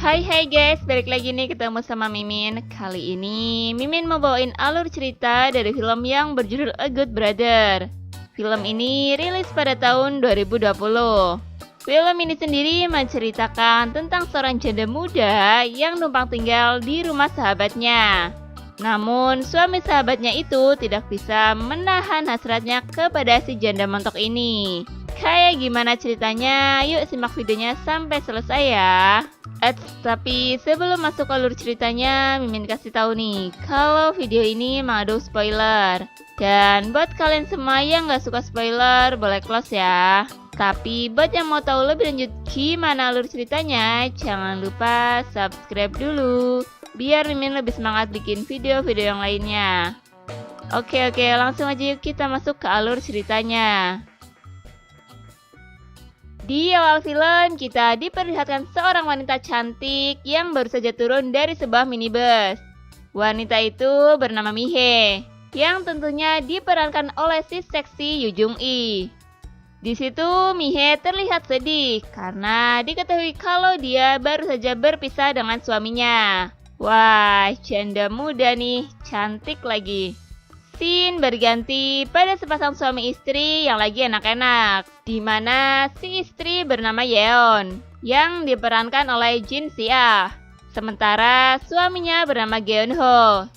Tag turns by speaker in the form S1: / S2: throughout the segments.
S1: Hai guys, balik lagi nih ketemu sama Mimin. Kali ini Mimin mau bawain alur cerita dari film yang berjudul A Good Brother. Film ini rilis pada tahun 2020. Film ini sendiri menceritakan tentang seorang janda muda yang numpang tinggal di rumah sahabatnya. Namun suami sahabatnya itu tidak bisa menahan hasratnya kepada si janda montok ini. Kayak gimana ceritanya? Yuk simak videonya sampai selesai ya. Tapi sebelum masuk alur ceritanya, Mimin kasih tahu nih, kalau video ini mengandung spoiler. Dan buat kalian semua yang gak suka spoiler, boleh close ya. Tapi buat yang mau tahu lebih lanjut gimana alur ceritanya, jangan lupa subscribe dulu, biar Mimin lebih semangat bikin video-video yang lainnya. Oke, langsung aja yuk kita masuk ke alur ceritanya. Di awal film, kita diperlihatkan seorang wanita cantik yang baru saja turun dari sebuah minibus. Wanita itu bernama Mihe, yang tentunya diperankan oleh si seksi Yoo Jung-i. Di situ Mihe terlihat sedih karena diketahui kalau dia baru saja berpisah dengan suaminya. Wah, janda muda nih, cantik lagi. Scene berganti pada sepasang suami istri yang lagi enak-enak, di mana si istri bernama Yeon yang diperankan oleh Jin Si-ah, sementara suaminya bernama Geun Ho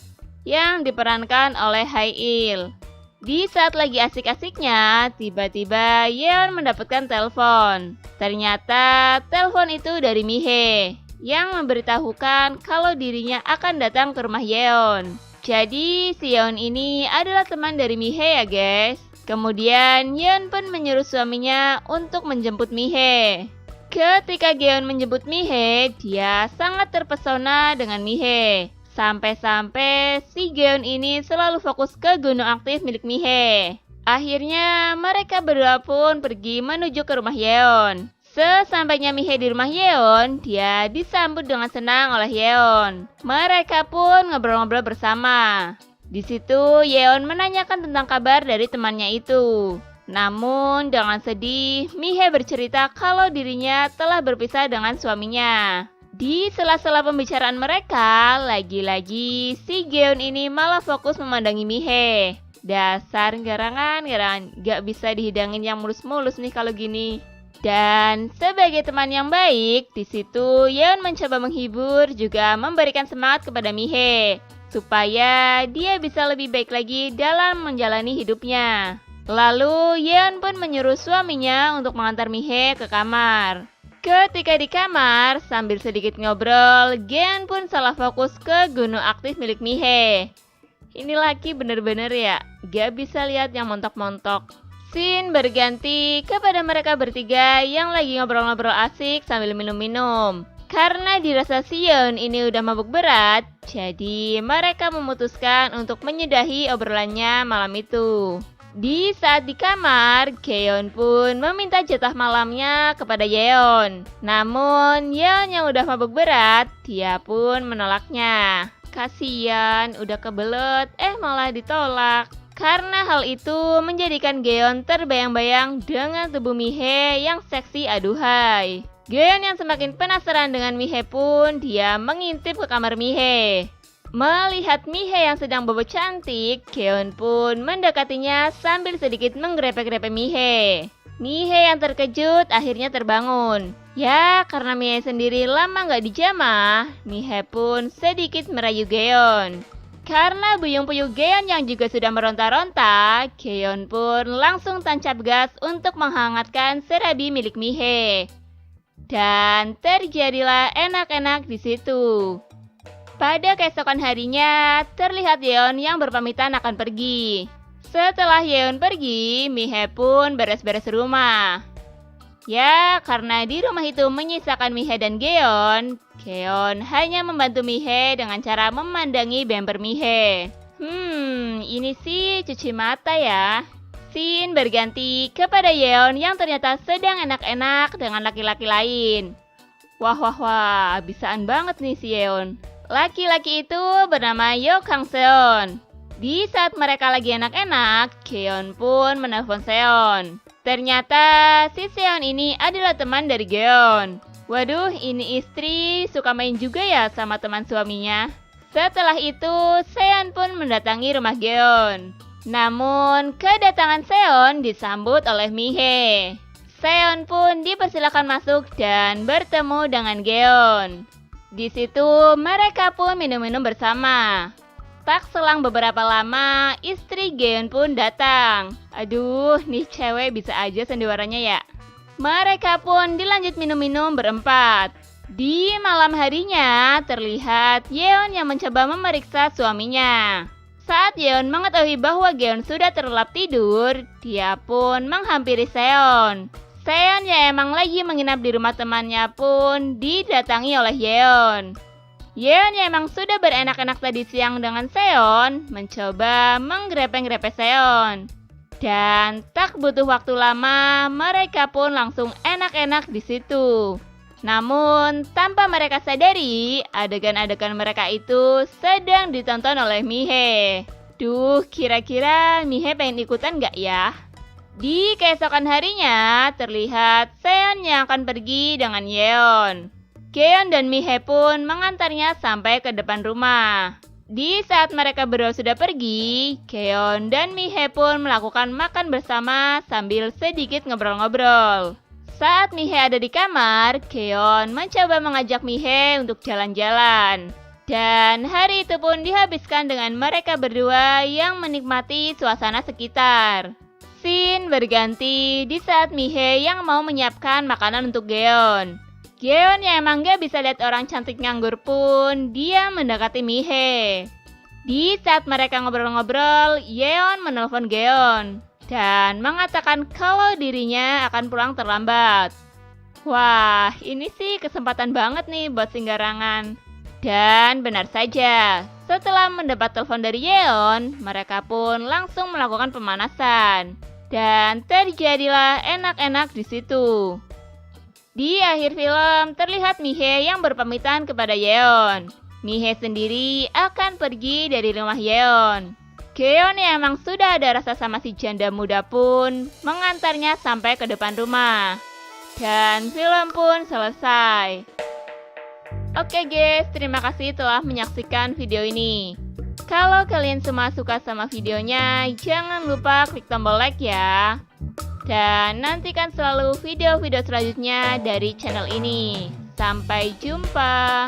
S1: yang diperankan oleh Hae-il. Di saat lagi asik-asiknya, tiba-tiba Yeon mendapatkan telepon. Ternyata telepon itu dari Mihe yang memberitahukan kalau dirinya akan datang ke rumah Yeon. Jadi si Yeon ini adalah teman dari Mihe ya guys. Kemudian Yeon pun menyuruh suaminya untuk menjemput Mihe. Ketika Yeon menjemput Mihe, dia sangat terpesona dengan Mihe. Sampai-sampai si Yeon ini selalu fokus ke gunung aktif milik Mihe. Akhirnya mereka berdua pun pergi menuju ke rumah Yeon. Sesampainya Mihe di rumah Yeon, dia disambut dengan senang oleh Yeon. Mereka pun ngobrol-ngobrol bersama. Di situ Yeon menanyakan tentang kabar dari temannya itu. Namun dengan sedih, Mihe bercerita kalau dirinya telah berpisah dengan suaminya. Di sela-sela pembicaraan mereka, lagi-lagi si Yeon ini malah fokus memandangi Mihe. Dasar garangan, gak bisa dihidangin yang mulus-mulus nih kalau gini. Dan sebagai teman yang baik, di situ Yeon mencoba menghibur juga memberikan semangat kepada Mihe supaya dia bisa lebih baik lagi dalam menjalani hidupnya. Lalu Yeon pun menyuruh suaminya untuk mengantar Mihe ke kamar. Ketika di kamar, sambil sedikit ngobrol, Yeon pun salah fokus ke gunung aktif milik Mihe. Ini laki bener-bener ya, gak bisa lihat yang montok-montok. Scene berganti kepada mereka bertiga yang lagi ngobrol-ngobrol asik sambil minum-minum. Karena dirasa si Yeon ini udah mabuk berat, jadi mereka memutuskan untuk menyudahi obrolannya malam itu. Di saat di kamar, Yeon pun meminta jatah malamnya kepada Yeon. Namun Yeon yang udah mabuk berat, dia pun menolaknya. Kasian, udah kebelet, malah ditolak. Karena hal itu menjadikan Yeon terbayang-bayang dengan tubuh Mihe yang seksi aduhai. Yeon yang semakin penasaran dengan Mihe pun dia mengintip ke kamar Mihe. Melihat Mihe yang sedang bobo cantik, Yeon pun mendekatinya sambil sedikit menggrepe-grepe Mihe. Mihe yang terkejut akhirnya terbangun. Ya, karena Mihe sendiri lama gak dijamah, Mihe pun sedikit merayu Yeon. Karena buyung-buyung Yeon yang juga sudah meronta-ronta, Yeon pun langsung tancap gas untuk menghangatkan serabi milik Mihe. Dan terjadilah enak-enak di situ. Pada keesokan harinya, terlihat Yeon yang berpamitan akan pergi. Setelah Yeon pergi, Mihe pun beres-beres rumah. Ya, karena di rumah itu menyisakan Mihe dan Yeon hanya membantu Mihe dengan cara memandangi bemper Mihe. Ini sih cuci mata ya. Scene berganti kepada Yeon yang ternyata sedang enak-enak dengan laki-laki lain. Wah, bisaan banget nih si Yeon. Laki-laki itu bernama Yoo Kang Seon. Di saat mereka lagi enak-enak, Yeon pun menelpon Seon. Ternyata si Seon ini adalah teman dari Yeon. Waduh, ini istri suka main juga ya sama teman suaminya. Setelah itu, Seon pun mendatangi rumah Geon. Namun, kedatangan Seon disambut oleh Mihe. Seon pun dipersilakan masuk dan bertemu dengan Geon. Di situ, mereka pun minum-minum bersama. Tak selang beberapa lama, istri Geon pun datang. Aduh, nih cewek bisa aja sandiwaranya ya. Mereka pun dilanjut minum-minum berempat. Di malam harinya, terlihat Yeon yang mencoba memeriksa suaminya. Saat Yeon mengetahui bahwa Geon sudah terlelap tidur, dia pun menghampiri Seon. Seon yang emang lagi menginap di rumah temannya pun didatangi oleh Yeon. Yeon yang emang sudah berenak-enak tadi siang dengan Seon, mencoba menggrepe-grepe Seon. Dan tak butuh waktu lama, mereka pun langsung enak-enak di situ. Namun, tanpa mereka sadari, adegan-adegan mereka itu sedang ditonton oleh Mihe. Duh, kira-kira Mihe pengen ikutan gak ya? Di keesokan harinya, terlihat Seon yang akan pergi dengan Yeon. Geon dan Mihe pun mengantarnya sampai ke depan rumah. Di saat mereka berdua sudah pergi, Geon dan Mihe pun melakukan makan bersama sambil sedikit ngobrol-ngobrol. Saat Mihe ada di kamar, Geon mencoba mengajak Mihe untuk jalan-jalan. Dan hari itu pun dihabiskan dengan mereka berdua yang menikmati suasana sekitar. Scene berganti di saat Mihe yang mau menyiapkan makanan untuk Geon. Geon yang emang gak bisa lihat orang cantik nganggur pun, dia mendekati Mihe. Di saat mereka ngobrol-ngobrol, Yeon menelpon Geon dan mengatakan kalau dirinya akan pulang terlambat. Wah, ini sih kesempatan banget nih buat singgarangan. Dan benar saja, setelah mendapat telepon dari Yeon, mereka pun langsung melakukan pemanasan. Dan terjadilah enak-enak di situ. Di akhir film, terlihat Mihe yang berpamitan kepada Yeon. Mihe sendiri akan pergi dari rumah Yeon. Geon yang emang sudah ada rasa sama si janda muda pun mengantarnya sampai ke depan rumah. Dan film pun selesai. Oke guys, terima kasih telah menyaksikan video ini. Kalau kalian semua suka sama videonya, jangan lupa klik tombol like ya. Dan nantikan selalu video-video selanjutnya dari channel ini. Sampai jumpa.